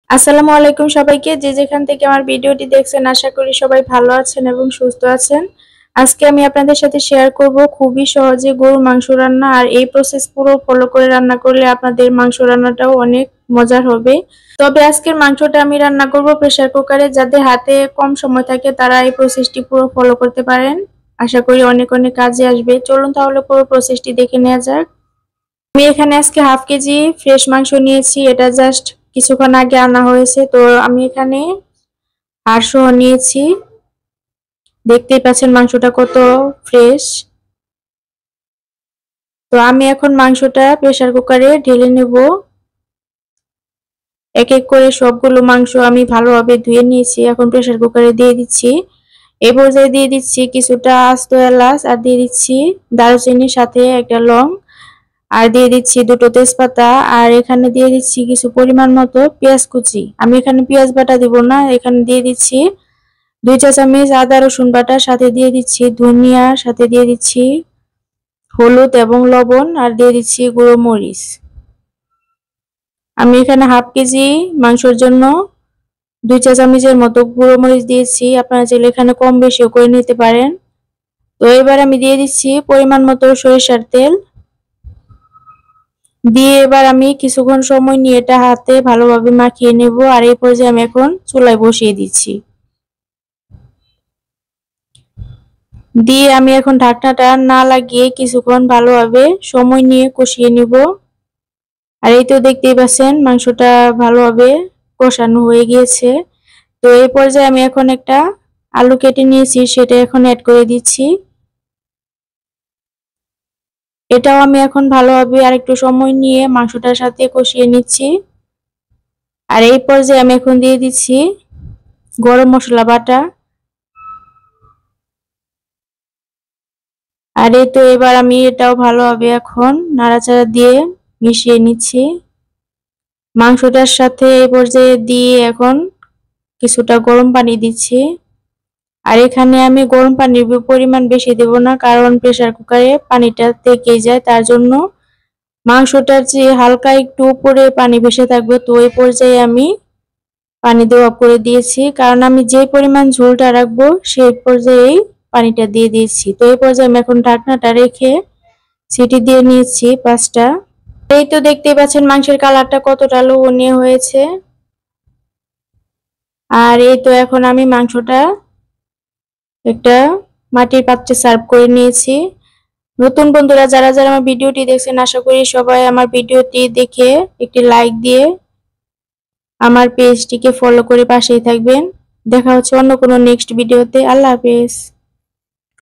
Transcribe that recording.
আসসালামু আলাইকুম সবাইকে, যে যেখান থেকে আমার ভিডিওটি দেখছেন আশা করি সবাই ভালো আছেন এবং সুস্থ আছেন। আজকে আমি আপনাদের সাথে শেয়ার করব খুবই সহজে গরুর মাংস রান্না। আর এই প্রসেস পুরো ফলো করে রান্না করলে আপনাদের মাংস রান্নাটাও অনেক মজার হবে। তবে আজকের মাংসটা আমি রান্না করব প্রেসার কুকারে। যাদের হাতে কম সময় থাকে তারা এই প্রসেসটি পুরো ফলো করতে পারেন। আশা করি অনেক অনেক কাজে আসবে। চলুন তাহলে পুরো প্রসেসটি দেখে নেওয়া যাক। আমি এখানে আজকে হাফ কেজি ফ্রেশ মাংস নিয়েছি। এটা জাস্ট কিছুক্ষণ আগে আনা হয়েছে। তো আমি এখানে হাড় সহ নিয়েছি। দেখতেই পাচ্ছেন মাংসটা কত ফ্রেশ। তো আমি এখন মাংসটা প্রেসার কুকারে ঢেলে নেব। এক এক করে সবগুলো মাংস আমি ভালোভাবে ধুয়ে নিয়েছি। এখন প্রেসার কুকারে দিয়ে দিচ্ছি। এই পর্যায়ে দিয়ে দিচ্ছি কিছুটা আস্ত এলাচ, আর দিয়ে দিচ্ছি দারুচিনির সাথে একটা লং, আর দিয়ে দিচ্ছি দুটো তেজপাতা, আর এখানে দিয়ে দিচ্ছি কিছু পরিমাণ মতো পেঁয়াজ কুচি। আমি এখানে পেঁয়াজ বাটা দিব না, এখানে দিয়ে দিচ্ছি 2 চা চামচ আদা রসুন বাটা, সাথে দিয়ে দিচ্ছি ধনিয়া, সাথে দিয়ে দিচ্ছি হলুদ এবং লবণ, আর দিয়ে দিচ্ছি গুঁড়ো মরিচ। আমি এখানে হাফ কেজি মাংসের জন্য 2 চা চামচের মতো গুঁড়ো মরিচ দিয়েছি। আপনারা চাইলে এখানে কম বেশিও করে নিতে পারেন। তো এবার আমি দিয়ে দিচ্ছি পরিমাণ মতো সরিষার তেল দিয়ে এবার আমি কিছুক্ষণ সময় নিয়ে এটা হাতে ভালোভাবে মাখিয়ে নেব। আর এই পর্যায়ে আমি এখন চুলায় বসিয়ে দিচ্ছি। দিয়ে আমি এখন ঢাকনাটা না লাগিয়ে কিছুক্ষণ ভালোভাবে সময় নিয়ে কষিয়ে নিব। আর এই তো দেখতেই পাচ্ছেন মাংসটা ভালোভাবে কষানো হয়ে গিয়েছে। তো এই পর্যায়ে আমি এখন একটা আলু কেটে নিয়েছি, সেটা এখন অ্যাড করে দিচ্ছি। এটাও আমি এখন ভালোভাবে আর একটু সময় নিয়ে মাংসটার সাথে কষিয়ে নিচ্ছি। আর এই পর্যায়ে আমি এখন দিয়ে দিচ্ছি গরম মশলা বাটা। আর এই তো এবার আমি এটাও ভালোভাবে এখন নাড়াচাড়া দিয়ে মিশিয়ে নিচ্ছি মাংসটার সাথে। এই পর্যায়ে দিয়ে এখন কিছুটা গরম পানি দিচ্ছি। আর এখানে আমি গরম পানির পরিমাণ বেশি দেব না, কারণ প্রেসার কুকারে পানিটা থেকে যায়, তার জন্য মাংসটার যে হালকা একটু উপরে পানি ভেসে থাকবে। তো এই পর্যায়ে আমি পানি দেওয়া করে দিয়েছি, কারণ আমি যে পরিমাণ ঝোলটা রাখবো সেই পর্যায়েই পানিটা দিয়ে দিয়েছি। তো এই পর্যায়ে আমি এখন ঢাকনাটা রেখে সিটি দিয়ে নিয়েছি 5টা। এই তো দেখতেই পাচ্ছেন মাংসের কালারটা কতটা লোভনীয় হয়েছে। আর এই তো এখন আমি মাংসটা একটা মাটির পাত্রে সার্ভ করে নিয়েছি। নতুন বন্ধুরা যারা যারা আমার ভিডিওটি দেখছেন আশা করি সবাই আমার ভিডিওটি দেখে একটি লাইক দিয়ে আমার পেজটিকে ফলো করে পাশেই থাকবেন। দেখা হচ্ছে অন্য কোনো নেক্সট ভিডিওতে। আল্লাহ হাফেজ।